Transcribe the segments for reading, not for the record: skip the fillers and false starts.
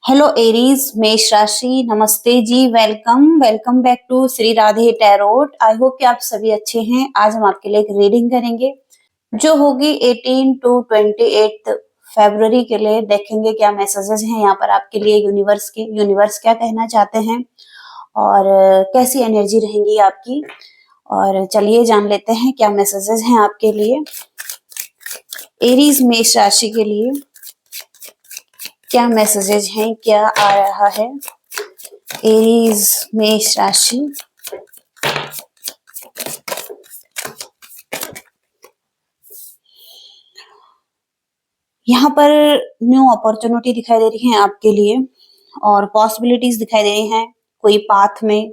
Hello Aries मेष राशि, नमस्ते जी। Welcome welcome back to Shri Radhe Tarot. I hope कि आप सभी अच्छे हैं। आज हम आपके लिए एक रीडिंग करेंगे जो होगी 18 टू 28 फरवरी के लिए। देखेंगे क्या मैसेजेस हैं यहाँ पर आपके लिए यूनिवर्स क्या कहना चाहते हैं और कैसी एनर्जी रहेंगी आपकी। और चलिए जान लेते हैं क्या मैसेजेस हैं आपके लिए एरीज मेष राशि के लिए। क्या मैसेजेज हैं, क्या आ रहा है एरीज मेष राशि। यहाँ पर न्यू अपॉर्चुनिटी दिखाई दे रही है आपके लिए और पॉसिबिलिटीज दिखाई दे रही हैं कोई पाथ में,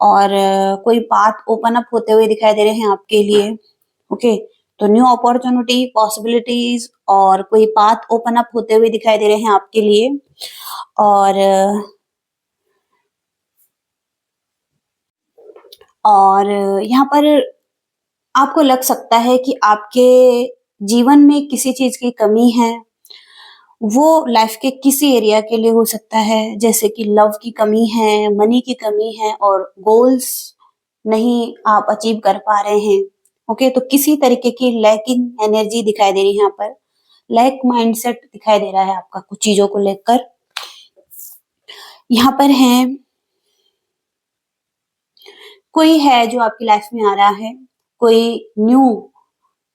और कोई पाथ ओपन अप होते हुए दिखाई दे रहे हैं आपके लिए। ओके, तो न्यू अपॉर्चुनिटी, पॉसिबिलिटीज और कोई पाथ ओपन अप होते हुए दिखाई दे रहे हैं आपके लिए। और यहाँ पर आपको लग सकता है कि आपके जीवन में किसी चीज की कमी है। वो लाइफ के किसी एरिया के लिए हो सकता है, जैसे कि लव की कमी है, मनी की कमी है और गोल्स नहीं आप अचीव कर पा रहे हैं। ओके, तो किसी तरीके की लैकिंग एनर्जी दिखाई दे रही है यहाँ पर। लैक माइंडसेट दिखाई दे रहा है आपका कुछ चीजों को लेकर। यहाँ पर है कोई है जो आपकी लाइफ में आ रहा है, कोई न्यू।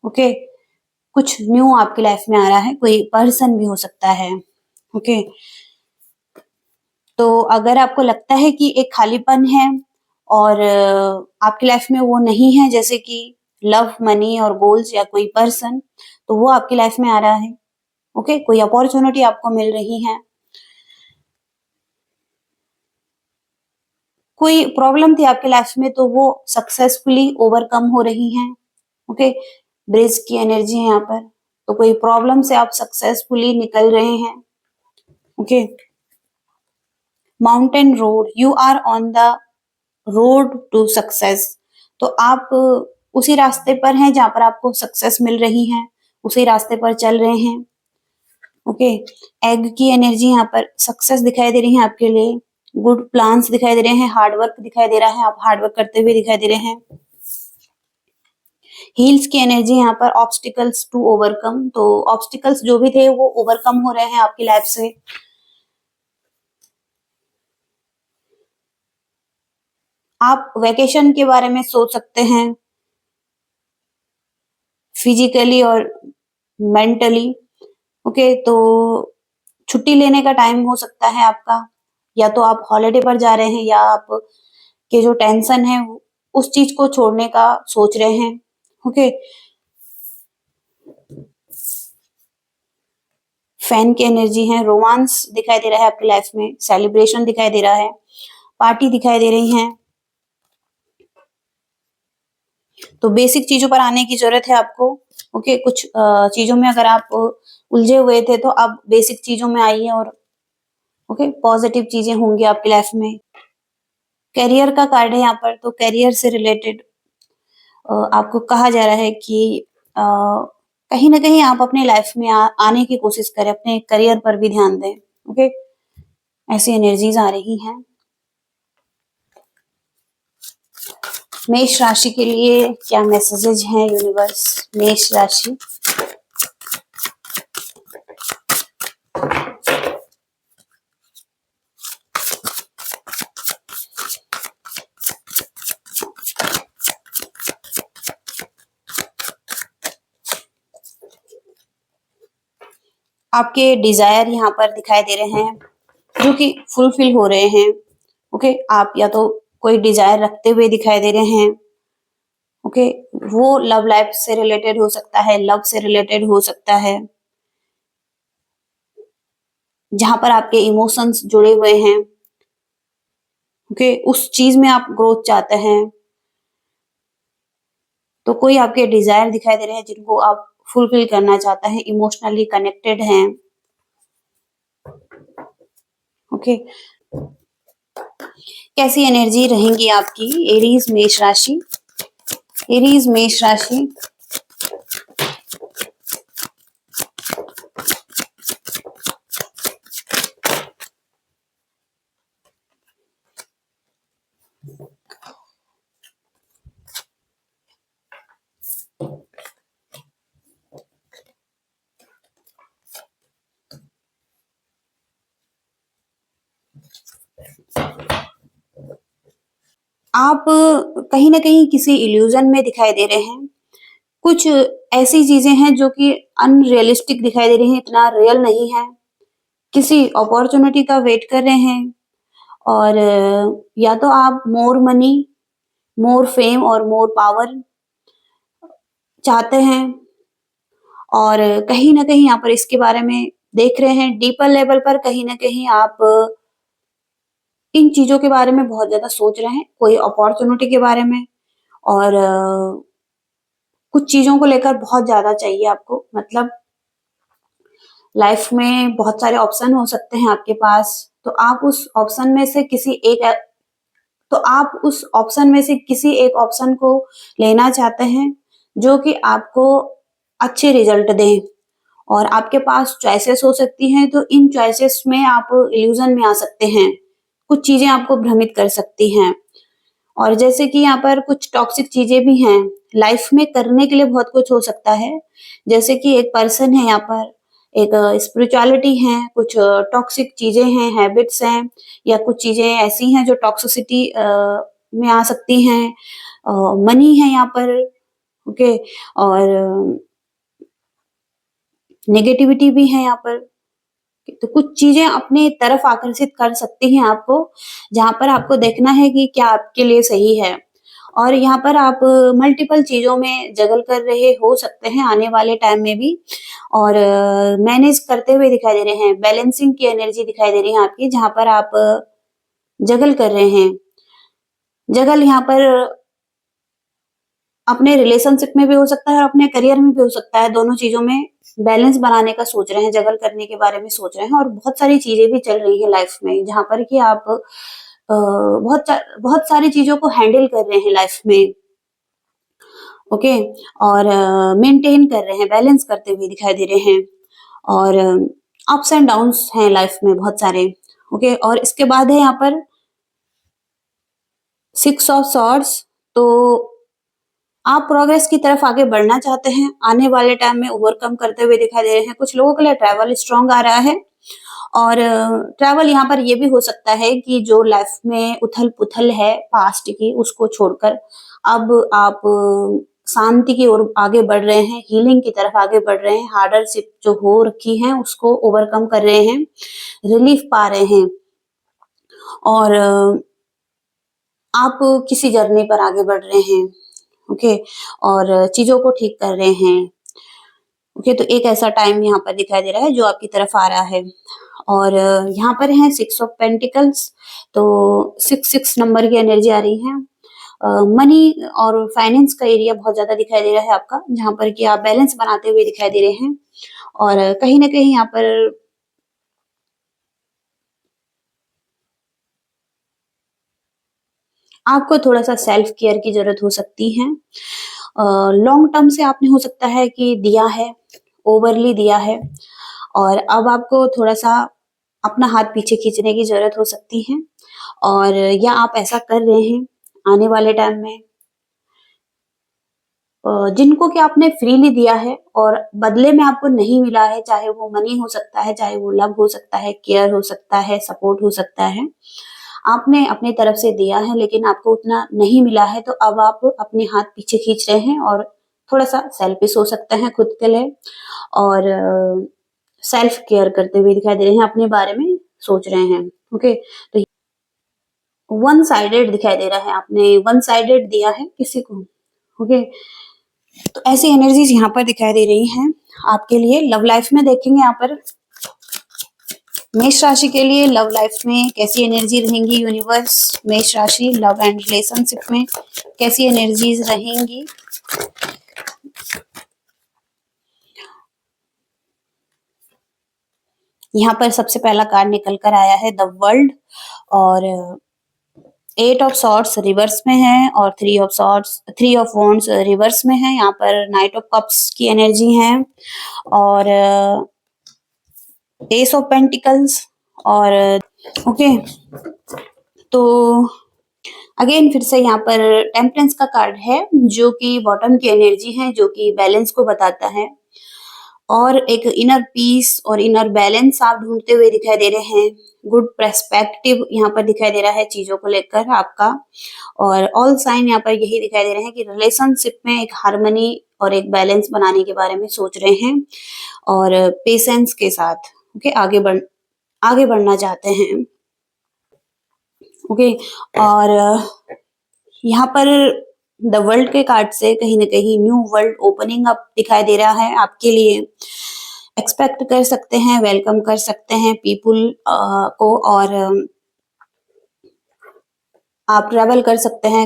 ओके, कुछ न्यू आपकी लाइफ में आ रहा है, कोई पर्सन भी हो सकता है। ओके, तो अगर आपको लगता है कि एक खालीपन है और आपकी लाइफ में वो नहीं है, जैसे कि लव, मनी और गोल्स या कोई पर्सन, तो वो आपकी लाइफ में आ रहा है। ओके, कोई अपॉर्चुनिटी आपको मिल रही है। कोई प्रॉब्लम थी आपकी लाइफ में तो वो सक्सेसफुली ओवरकम हो रही है। ओके, ब्रिज की एनर्जी है यहाँ पर, तो कोई प्रॉब्लम से आप सक्सेसफुली निकल रहे हैं। Okay, mountain road, you are on the road to success. तो आप उसी रास्ते पर हैं जहां पर आपको सक्सेस मिल रही है, उसी रास्ते पर चल रहे हैं। ओके, एग की एनर्जी यहाँ पर, सक्सेस दिखाई दे रही है आपके लिए, गुड प्लान्स दिखाई दे रहे हैं, हार्डवर्क दिखाई दे रहा है, आप हार्डवर्क करते हुए दिखाई दे रहे हैं। हील्स की एनर्जी यहाँ पर, ऑब्स्टिकल्स टू ओवरकम, तो ऑब्स्टिकल्स जो भी थे वो ओवरकम हो रहे हैं आपकी लाइफ से। आप वेकेशन के बारे में सोच सकते हैं, फिजिकली और मेंटली। ओके, तो छुट्टी लेने का टाइम हो सकता है आपका, या तो आप हॉलिडे पर जा रहे हैं या आप के जो टेंशन है उस चीज को छोड़ने का सोच रहे हैं। ओके, फैन की एनर्जी है, रोमांस दिखाई दे रहा है आपकी लाइफ में, सेलिब्रेशन दिखाई दे रहा है, पार्टी दिखाई दे रही है। तो बेसिक चीजों पर आने की जरूरत है आपको। ओके, कुछ चीजों में अगर आप उलझे हुए थे तो अब बेसिक चीजों में आइए और ओके, पॉजिटिव चीजें होंगी आपकी लाइफ में। करियर का कार्ड है यहाँ पर, तो करियर से रिलेटेड आपको कहा जा रहा है कि कहीं ना कहीं आप अपने लाइफ में आने की कोशिश करें, अपने करियर पर भी ध्यान दें। ओके, ऐसी एनर्जीज आ रही हैं मेष राशि के लिए। क्या मैसेजेज हैं यूनिवर्स मेष राशि। आपके डिजायर यहाँ पर दिखाई दे रहे हैं जो कि फुलफिल हो रहे हैं। ओके, आप या तो कोई डिजायर रखते हुए दिखाई दे रहे हैं। ओके, वो लव लाइफ से रिलेटेड हो सकता है, लव से रिलेटेड हो सकता है, जहां पर आपके इमोशंस जुड़े हुए हैं। ओके, उस चीज में आप ग्रोथ चाहते हैं, तो कोई आपके डिजायर दिखाई दे रहे हैं जिनको आप फुलफिल करना चाहते हैं, इमोशनली कनेक्टेड हैं। ओके, कैसी एनर्जी रहेंगी आपकी एरीज मेष राशि। एरीज मेष राशि, आप कहीं न कहीं किसी इल्यूज़न में दिखाई दे रहे हैं। कुछ ऐसी चीज़ें हैं जो कि अनरियलिस्टिक दिखाई दे रही हैं, इतना रियल नहीं है। किसी अपॉर्च्युनिटी का वेट कर रहे हैं और या तो आप मोर मनी, मोर फेम और मोर पावर चाहते हैं और कहीं न कहीं यहाँ पर इसके बारे में देख रहे हैं। डीपर लेवल पर कहीं न कहीं आप इन चीज़ों के बारे में बहुत ज़्यादा सोच रहे हैं, कोई अपॉर्च्युनिटी के बारे में और कुछ चीज़ों को लेकर बहुत ज़्यादा चाहिए आपको। मतलब लाइफ में बहुत सारे ऑप्शन हो सकते हैं आपके पास, तो आप उस ऑप्शन में से किसी एक ऑप्शन को लेना चाहते हैं, जो कि आपको अच्छे रिजल्ट दें और आपके पास चॉइसेस हो सकती हैं, तो इन चॉइसेस में आप इल्यूज़न में आ सकते हैं। कुछ चीज़ें आपको भ्रमित कर सकती हैं और जैसे कि यहाँ पर कुछ टॉक्सिक चीज़ें भी हैं, लाइफ में करने के लिए बहुत कुछ हो सकता है। जैसे कि एक पर्सन है यहाँ पर, एक स्पिरिचुअलिटी है, कुछ टॉक्सिक चीज़ें हैं, हैबिट्स हैं या कुछ चीज़ें ऐसी हैं जो टॉक्सिसिटी में आ सकती हैं। मनी है यहाँ पर, ओके और नेगेटिविटी भी है यहाँ पर। तो कुछ चीज़ें अपनी तरफ आकर्षित कर सकती हैं आपको, जहाँ पर आपको देखना है कि क्या आपके लिए सही है। और यहाँ पर आप मल्टीपल चीज़ों में जगल कर रहे हो सकते हैं आने वाले टाइम में भी और मैनेज करते हुए दिखाई दे रहे हैं। बैलेंसिंग की एनर्जी दिखाई दे रही है आपकी, जहाँ पर आप जगल कर रहे हैं। जगल यहाँ पर अपने रिलेशनशिप में भी हो सकता है और अपने करियर में भी हो सकता है, दोनों चीज़ों में बैलेंस बनाने का सोच रहे हैं, जगल करने के बारे में सोच रहे हैं और बहुत सारी चीज़ें भी चल रही हैं लाइफ में, जहाँ पर कि आप बहुत सारी चीज़ों को हैंडल कर रहे हैं लाइफ में, ओके और मेंटेन कर रहे हैं, बैलेंस करते हुए दिखाई दे रहे हैं और अप्स एंड डाउन्स हैं लाइफ में बहुत सारे, ओके और इसके बाद है यहाँ पर 6 ऑफ सॉर्ड्स। तो आप प्रोग्रेस की तरफ आगे बढ़ना चाहते हैं, आने वाले टाइम में ओवरकम करते हुए दिखाई दे रहे हैं। कुछ लोगों के लिए ट्रैवल स्ट्रॉन्ग आ रहा है और ट्रैवल यहाँ पर ये भी हो सकता है कि जो लाइफ में उथल-पुथल है पास्ट की, उसको छोड़कर अब आप शांति की ओर आगे बढ़ रहे हैं, हीलिंग की तरफ आगे बढ़ रहे हैं, हार्डशिप जो हो रखी है उसको ओवरकम कर रहे हैं, रिलीफ पा रहे हैं और आप किसी जर्नी पर आगे बढ़ रहे हैं, ओके और चीज़ों को ठीक कर रहे हैं, ओके तो एक ऐसा टाइम यहाँ पर दिखाई दे रहा है जो आपकी तरफ आ रहा है और यहाँ पर है 6 ऑफ पेंटिकल्स। तो 6 नंबर की एनर्जी आ रही है। मनी और फाइनेंस का एरिया बहुत ज़्यादा दिखाई दे रहा है आपका, जहाँ पर कि आप बैलेंस बनाते हुए दिखाई दे रहे हैं और कहीं न कहीं यहाँ पर आपको थोड़ा-सा सेल्फ केयर की ज़रूरत हो सकती है। लॉन्ग टर्म से आपने हो सकता है कि दिया है, ओवरली दिया है और अब आपको थोड़ा-सा अपना हाथ पीछे खींचने की ज़रूरत हो सकती है और या आप ऐसा कर रहे हैं आने वाले टाइम में जिनको कि आपने फ्रीली दिया है और बदले में आपको नहीं मिला है, चाहे वो मनी हो सकता है, चाहे वो लव हो सकता है, केयर हो सकता है, सपोर्ट हो सकता है। आपने अपनी तरफ से दिया है लेकिन आपको उतना नहीं मिला है, तो अब आप अपने हाथ पीछे खींच रहे हैं और थोड़ा-सा सेल्फिश हो सकते हैं खुद के लिए और सेल्फ केयर करते हुए दिखाई दे रहे हैं, अपने बारे में सोच रहे हैं, ओके। तो वन साइडेड दिखाई दे रहा है, आपने वन साइडेड दिया है किसी को, ओके। तो ऐसी एनर्जीज यहाँ पर दिखाई दे रही हैं आपके लिए। लव लाइफ में देखेंगे यहाँ पर मेष राशि के लिए लव लाइफ में कैसी एनर्जी रहेंगी, यूनिवर्स मेष राशि लव एंड रिलेशनशिप में कैसी एनर्जीज रहेंगी। यहाँ पर सबसे पहला कार्ड निकल कर आया है द वर्ल्ड और 8 ऑफ सॉर्ड्स रिवर्स में है और 3 ऑफ वॉन्ड्स रिवर्स में है। यहाँ पर नाइट ऑफ कप्स की एनर्जी है और एस ऑफ पेंटिकल्स और ओके तो अगेन फिर से यहाँ पर टेम्परेंस का कार्ड है जो कि बॉटम की एनर्जी है, जो कि बैलेंस को बताता है और एक इनर पीस और इनर बैलेंस आप ढूंढते हुए दिखाई दे रहे हैं। गुड पर्सपेक्टिव यहाँ पर दिखाई दे रहा है चीजों को लेकर आपका। और ऑल साइन यहाँ पर यही दिखाई दे रहे हैं कि रिलेशनशिप में एक हार्मनी और एक बैलेंस बनाने के बारे में सोच रहे हैं और पेशेंस के साथ ओके आगे बढ़ना चाहते हैं। ओके और यहाँ पर द वर्ल्ड के कार्ड से कहीं ना कहीं न्यू वर्ल्ड ओपनिंग अप दिखाई दे रहा है आपके लिए। एक्सपेक्ट कर सकते हैं, वेलकम कर सकते हैं पीपुल को और आप ट्रेवल कर सकते हैं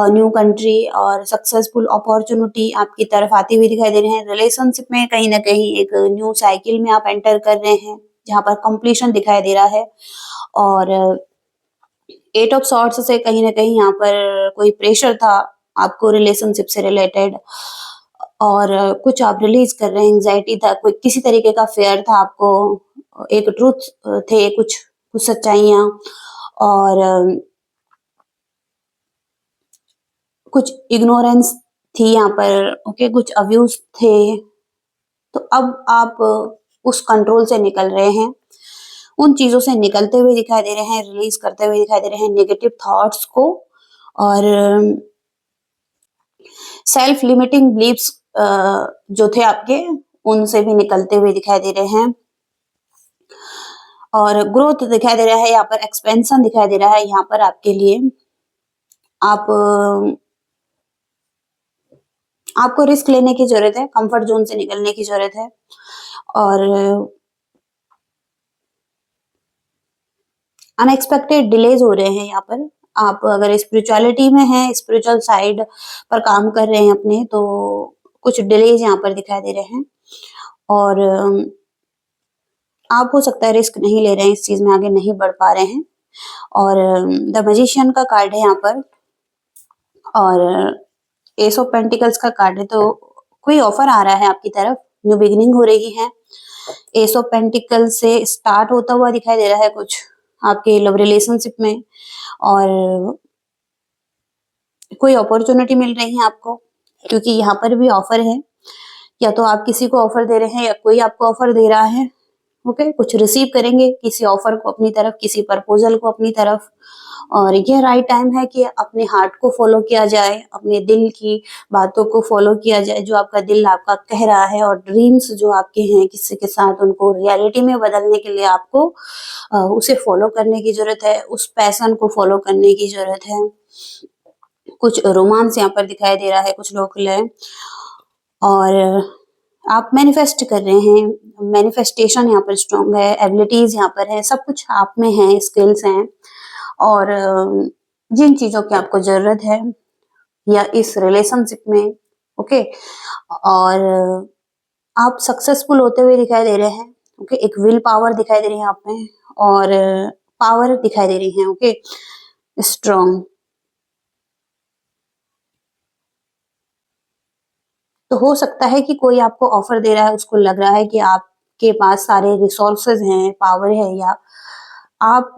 न्यू कंट्री और सक्सेसफुल अपॉर्चुनिटी आपकी तरफ आती हुई दिखाई दे रहे हैं। रिलेशनशिप में कहीं ना कहीं एक न्यू साइकिल में आप एंटर कर रहे हैं जहां पर कंप्लीशन दिखाई दे रहा है। और 8 ऑफ सॉर्ड्स से कहीं ना कहीं यहाँ पर कोई प्रेशर था आपको रिलेशनशिप से रिलेटेड और कुछ आप रिलीज कर रहे हैं। एंजाइटी था, कोई किसी तरीके का फेयर था आपको, एक ट्रूथ थे, कुछ कुछ सच्चाइयां और कुछ इग्नोरेंस थी यहाँ पर। ओके कुछ अब्यूज थे। तो अब आप उस कंट्रोल से निकल रहे हैं, उन चीजों से निकलते हुए दिखाई दे रहे हैं, रिलीज करते हुए दिखाई दे रहे हैं नेगेटिव थॉट्स को और सेल्फ लिमिटिंग बिलीव्स जो थे आपके उनसे भी निकलते हुए दिखाई दे रहे हैं। और ग्रोथ दिखाई दे रहा है यहाँ पर, एक्सपेंशन दिखाई दे रहा है यहाँ पर आपके लिए। आपको रिस्क लेने की जरूरत है, कंफर्ट जोन से निकलने की जरूरत है। और अनएक्सपेक्टेड डिलेज हो रहे हैं यहाँ पर। आप अगर स्पिरिचुअलिटी में हैं, स्पिरिचुअल साइड पर काम कर रहे हैं अपने, तो कुछ डिलेज यहाँ पर दिखाई दे रहे हैं। और आप हो सकता है रिस्क नहीं ले रहे हैं, इस चीज में आगे नहीं बढ़ पा रहे हैं। और द मैजिशियन का कार्ड है यहाँ पर और एस ऑफ पेंटिकल्स का कार्ड है। तो कोई ऑफर आ रहा है आपकी तरफ, न्यू बिगिनिंग हो रही है। एस ऑफ पेंटिकल से स्टार्ट होता हुआ दिखाई दे रहा है कुछ आपके लव रिलेशनशिप में और कोई अपॉर्चुनिटी मिल रही है आपको, क्योंकि यहाँ पर भी ऑफर है। या तो आप किसी को ऑफर दे रहे हैं या कोई आपको ऑफर दे रहा है। ओके कुछ रिसीव करेंगे किसी ऑफर को अपनी तरफ, किसी प्रपोजल को अपनी तरफ। और यह राइट टाइम है कि अपने हार्ट को फॉलो किया जाए, अपने दिल की बातों को फॉलो किया जाए, जो आपका दिल आपका कह रहा है। और ड्रीम्स जो आपके हैं किसी के साथ, उनको रियलिटी में बदलने के लिए आपको उसे फॉलो करने की जरूरत है, उस पैशन को फॉलो करने की जरूरत है। कुछ रोमांस यहाँ पर दिखाई दे रहा है कुछ लोग के लिए। और आप मैनिफेस्ट कर रहे हैं, मैनिफेस्टेशन यहाँ पर स्ट्रॉन्ग है, एबिलिटीज यहाँ पर है, सब कुछ आप में है, स्किल्स हैं। और जिन चीजों की आपको जरूरत है या इस रिलेशनशिप में ओके और आप सक्सेसफुल होते हुए दिखाई दे रहे हैं। ओके एक विल पावर दिखाई दे रही है आप में और पावर दिखाई दे रही है। Okay strong. तो हो सकता है कि कोई आपको ऑफर दे रहा है, उसको लग रहा है कि आपके पास सारे रिसोर्सेज हैं, पावर है, या आप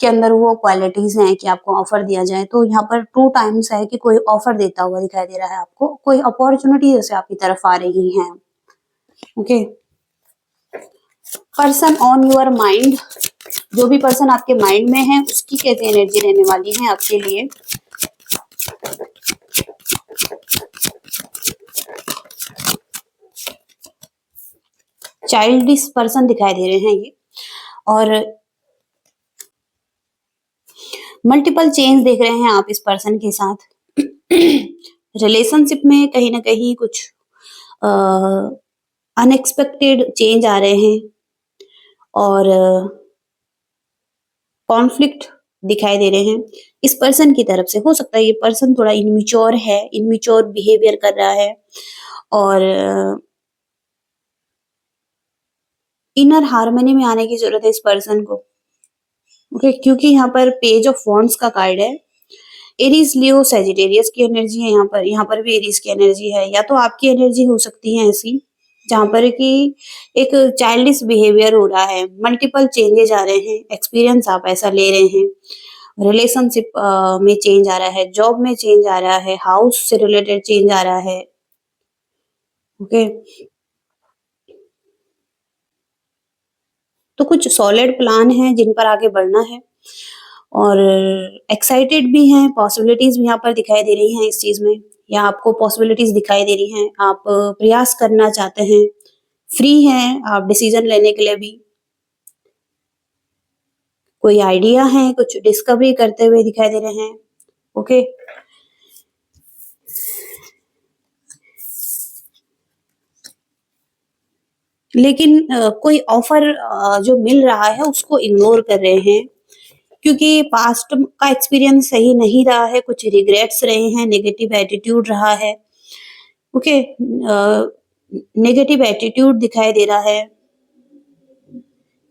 के अंदर वो क्वालिटीज हैं कि आपको ऑफर दिया जाए। तो यहाँ पर 2 टाइम्स है कि कोई ऑफर देता हुआ दिखाई दे रहा है आपको, कोई अपॉर्चुनिटी जैसे आपकी तरफ आ रही है। Okay person on your mind, जो भी पर्सन आपके माइंड में है उसकी कैसी एनर्जी रहने वाली है आपके लिए। चाइल्डिश पर्सन दिखाई दे रहे हैं ये और मल्टीपल चेंज देख रहे हैं आप इस पर्सन के साथ। रिलेशनशिप में कहीं ना कहीं कुछ अनएक्सपेक्टेड चेंज आ रहे हैं और कॉन्फ्लिक्ट दिखाई दे रहे हैं इस पर्सन की तरफ से। हो सकता है ये पर्सन थोड़ा इनमिच्योर है, इनमिच्योर बिहेवियर कर रहा है और इनर हार्मनी में आने की जरूरत है इस पर्सन को। ओके क्योंकि यहाँ पर पेज ऑफ वॉन्ड्स का कार्ड है। एरीज, लियो, सेजिटेरियस की एनर्जी है यहाँ पर भी एरीज की एनर्जी है। या तो आपकी एनर्जी हो सकती है ऐसी जहां पर कि एक चाइल्डिश बिहेवियर हो रहा है, मल्टीपल चेंजेस आ रहे हैं, एक्सपीरियंस आप ऐसा ले रहे हैं। रिलेशनशिप में चेंज आ रहा है, जॉब में चेंज आ रहा है, हाउस से रिलेटेड चेंज आ रहा है। ओके तो कुछ सॉलिड प्लान है जिन पर आगे बढ़ना है और एक्साइटेड भी हैं, पॉसिबिलिटीज भी यहाँ पर दिखाई दे रही हैं इस चीज में, या आपको पॉसिबिलिटीज दिखाई दे रही हैं, आप प्रयास करना चाहते हैं, फ्री हैं आप डिसीजन लेने के लिए भी, कोई आइडिया है, कुछ डिस्कवरी करते हुए दिखाई दे रहे हैं। ओके, लेकिन कोई ऑफर जो मिल रहा है उसको इग्नोर कर रहे हैं क्योंकि पास्ट का एक्सपीरियंस सही नहीं रहा है, कुछ रिग्रेट्स रहे हैं, नेगेटिव एटीट्यूड रहा है। ओके, नेगेटिव एटीट्यूड दिखाई दे रहा है,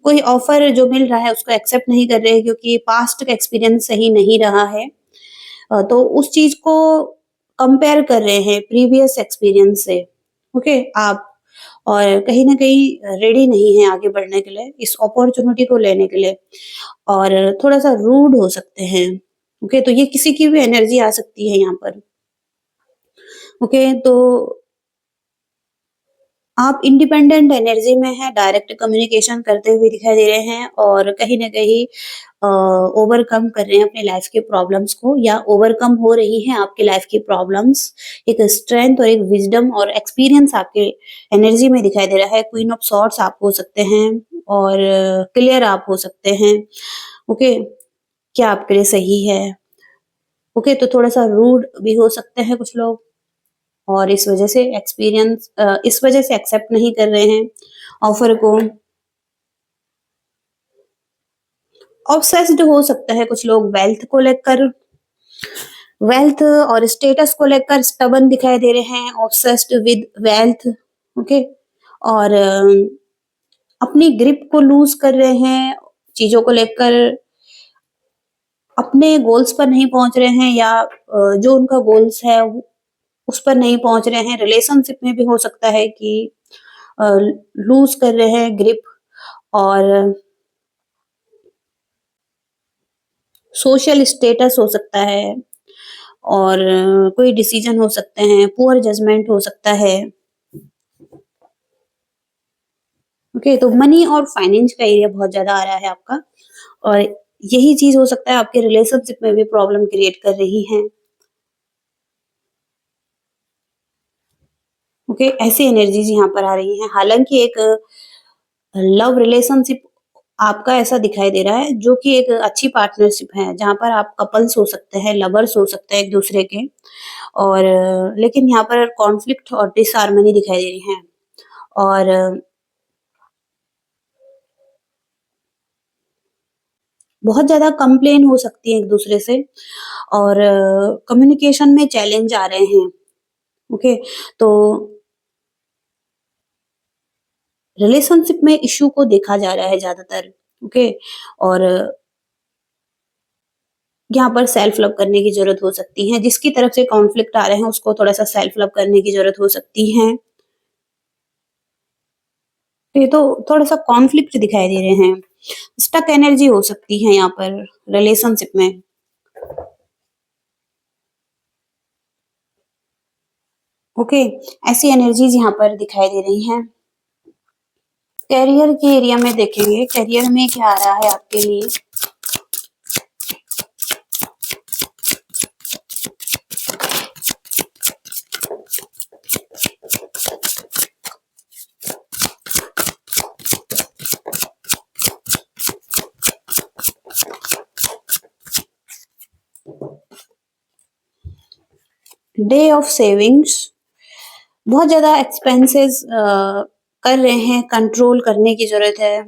कोई ऑफर जो मिल रहा है उसको एक्सेप्ट नहीं कर रहे हैं क्योंकि पास्ट का एक्सपीरियंस सही नहीं रहा है। तो उस चीज को कंपेयर कर रहे हैं प्रीवियस एक्सपीरियंस से। ओके, आप और कहीं ना कहीं रेडी नहीं है आगे बढ़ने के लिए, इस अपॉर्चुनिटी को लेने के लिए, और थोड़ा सा रूड हो सकते हैं। ओके, तो ये किसी की भी एनर्जी आ सकती है यहाँ पर। ओके, तो आप इंडिपेंडेंट एनर्जी में हैं, डायरेक्ट कम्युनिकेशन करते हुए दिखाई दे रहे हैं और कहीं न कहीं ओवरकम कर रहे हैं अपने लाइफ के प्रॉब्लम्स को, या ओवरकम हो रही हैं आपकी लाइफ की प्रॉब्लम्स। एक स्ट्रेंथ और एक विज़डम और एक्सपीरियंस आपके एनर्जी में दिखाई दे रहा है। क्वीन ऑफ सॉर्ड्स आप हो सकते हैं और क्लियर आप हो सकते हैं। ओके, क्या आपके लिए सही है? ओके, तो थोड़ा-सा रूड भी हो सकते हैं कुछ लोग और इस वजह से एक्सेप्ट नहीं कर रहे हैं ऑफर को। ऑब्सेस्ड हो सकता है कुछ लोग वेल्थ को लेकर, वेल्थ और स्टेटस को लेकर स्टबन दिखाई दे रहे हैं, ऑब्सेस्ड विद वेल्थ। ओके, और अपनी ग्रिप को लूज कर रहे हैं चीजों को लेकर, अपने गोल्स पर नहीं पहुंच रहे हैं, या जो उनका गोल्स है उस पर नहीं पहुंच रहे हैं। रिलेशनशिप में भी हो सकता है कि लूज कर रहे हैं ग्रिप, और सोशल स्टेटस हो सकता है, और कोई डिसीजन हो सकते हैं, पुअर जजमेंट हो सकता है। ओके, तो मनी और फाइनेंस का एरिया बहुत ज्यादा आ रहा है आपका, और यही चीज हो सकता है आपके रिलेशनशिप में भी प्रॉब्लम क्रिएट कर रही है। ओके, ऐसी एनर्जीज यहाँ पर आ रही हैं। हालांकि एक लव रिलेशनशिप आपका ऐसा दिखाई दे रहा है जो कि एक अच्छी पार्टनरशिप है, जहाँ पर आप कपल्स हो सकते हैं, लवर्स हो सकते हैं एक दूसरे के, और लेकिन यहाँ पर कॉन्फ्लिक्ट और डिसहार्मनी दिखाई दे रही है, और बहुत ज्यादा कंप्लेन हो सकती है एक दूसरे से, और कम्युनिकेशन में चैलेंज आ रहे हैं। ओके, तो रिलेशनशिप में इश्यू को देखा जा रहा है ज्यादातर। ओके, और यहाँ पर सेल्फ लव करने की जरूरत हो सकती है, जिसकी तरफ से कॉन्फ्लिक्ट आ रहे हैं उसको थोड़ा सा सेल्फ लव करने की जरूरत हो सकती है। ये तो थोड़ा सा कॉन्फ्लिक्ट दिखाई दे रहे हैं, स्टक एनर्जी हो सकती है यहाँ पर रिलेशनशिप में। ओके, ऐसी एनर्जीज यहाँ पर दिखाई दे रही हैं। करियर के एरिया में देखेंगे, करियर में क्या आ रहा है आपके लिए। डे ऑफ सेविंग्स, बहुत ज्यादा एक्सपेंसेस कर रहे हैं, कंट्रोल करने की जरूरत है।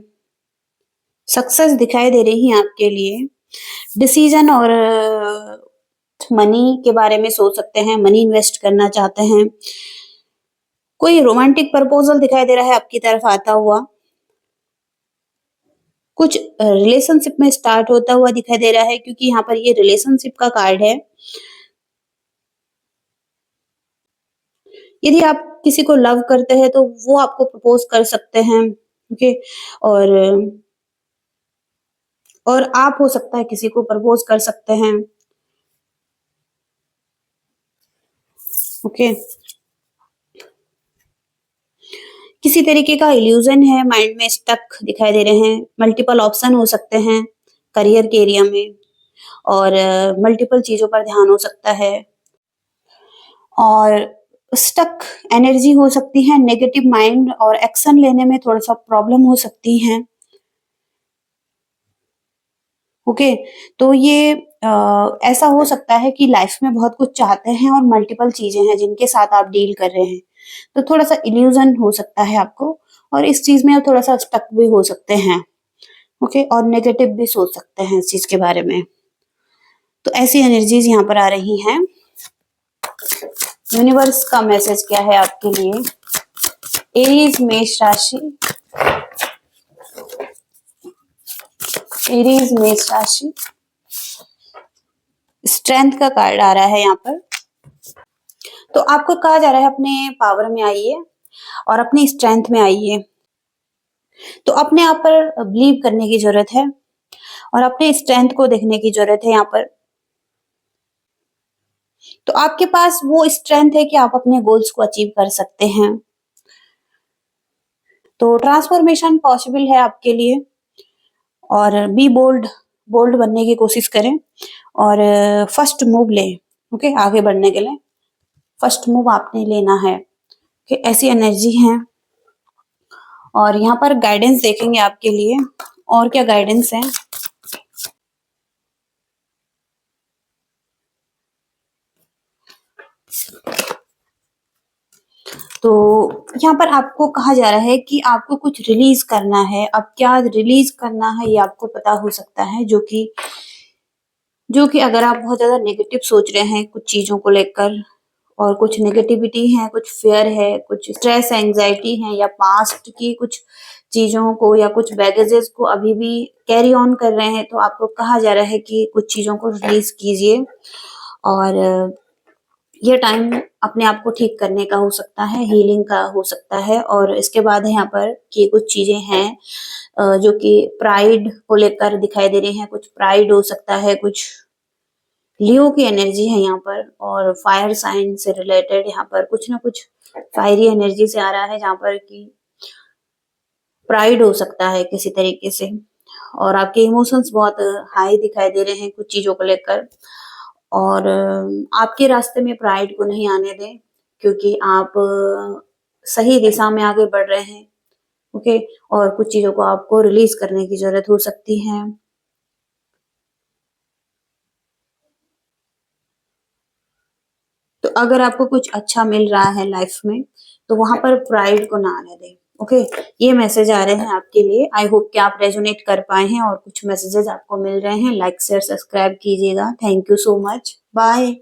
सक्सेस दिखाई दे रही है आपके लिए, डिसीजन और मनी के बारे में सोच सकते हैं, मनी इन्वेस्ट करना चाहते हैं। कोई रोमांटिक प्रपोजल दिखाई दे रहा है आपकी तरफ आता हुआ, कुछ रिलेशनशिप में स्टार्ट होता हुआ दिखाई दे रहा है, क्योंकि यहाँ पर ये रिलेशनशिप का कार्ड है। यदि आप किसी को लव करते हैं तो वो आपको प्रपोज कर सकते हैं। ओके, और आप हो सकता है किसी को प्रपोज कर सकते हैं। ओके, किसी तरीके का इल्यूजन है, माइंड में स्टक दिखाई दे रहे हैं, मल्टीपल ऑप्शन हो सकते हैं करियर के एरिया में, और मल्टीपल चीजों पर ध्यान हो सकता है, और स्टक एनर्जी हो सकती है, नेगेटिव माइंड और एक्शन लेने में थोड़ा सा प्रॉब्लम हो सकती है। ओके, तो ये ऐसा हो सकता है कि लाइफ में बहुत कुछ चाहते हैं और मल्टीपल चीजें हैं जिनके साथ आप डील कर रहे हैं, तो थोड़ा सा इल्यूजन हो सकता है आपको, और इस चीज में थोड़ा सा स्टक भी हो सकते हैं। ओके, और नेगेटिव भी सोच सकते हैं इस चीज के बारे में। तो ऐसी एनर्जीज यहाँ पर आ रही हैं। यूनिवर्स का मैसेज क्या है आपके लिए? एरीज मेष राशि, एरीज मेष राशि, स्ट्रेंथ का कार्ड आ रहा है यहाँ पर। तो आपको कहा जा रहा है अपने पावर में आइए और अपनी स्ट्रेंथ में आइए। तो अपने आप पर बिलीव करने की जरूरत है और अपने स्ट्रेंथ को देखने की जरूरत है यहाँ पर। तो आपके पास वो स्ट्रेंथ है कि आप अपने गोल्स को अचीव कर सकते हैं। तो ट्रांसफॉर्मेशन पॉसिबल है आपके लिए, और बी बोल्ड, बोल्ड बनने की कोशिश करें और फर्स्ट मूव लें। ओके, आगे बढ़ने के लिए फर्स्ट मूव आपने लेना है। कि ऐसी एनर्जी है। और यहाँ पर गाइडेंस देखेंगे आपके लिए, और क्या गाइडेंस है। तो यहाँ पर आपको कहा जा रहा है कि आपको कुछ रिलीज करना है। अब क्या रिलीज करना है ये आपको पता हो सकता है, जो कि अगर आप बहुत ज्यादा नेगेटिव सोच रहे हैं कुछ चीजों को लेकर, और कुछ नेगेटिविटी है, कुछ फेयर है, कुछ स्ट्रेस एंजाइटी है, या पास्ट की कुछ चीजों को या कुछ बैगेजेस को अभी भी कैरी ऑन कर रहे हैं, तो आपको कहा जा रहा है कि कुछ चीजों को रिलीज कीजिए, और ये टाइम अपने आप को ठीक करने का हो सकता है, हीलिंग का हो सकता है। और इसके बाद यहाँ पर कि कुछ चीजें हैं जो कि प्राइड को लेकर दिखाई दे रही हैं। कुछ प्राइड हो सकता है, कुछ लियो की एनर्जी है यहाँ पर, और फायर साइन से रिलेटेड यहाँ पर कुछ ना कुछ फायरी एनर्जी से आ रहा है, जहाँ पर कि प्राइड हो सकता है किसी तरीके से, और आपके इमोशंस बहुत हाई दिखाई दे रहे हैं कुछ चीजों को लेकर। और आपके रास्ते में प्राइड को नहीं आने दें, क्योंकि आप सही दिशा में आगे बढ़ रहे हैं। ओके, और कुछ चीजों को आपको रिलीज करने की जरूरत हो सकती है। तो अगर आपको कुछ अच्छा मिल रहा है लाइफ में, तो वहां पर प्राइड को ना आने दें। ओके, ये मैसेज आ रहे हैं आपके लिए। आई होप कि आप रेजोनेट कर पाए हैं और कुछ मैसेजेस आपको मिल रहे हैं। लाइक शेयर सब्सक्राइब कीजिएगा। Thank you so much. Bye.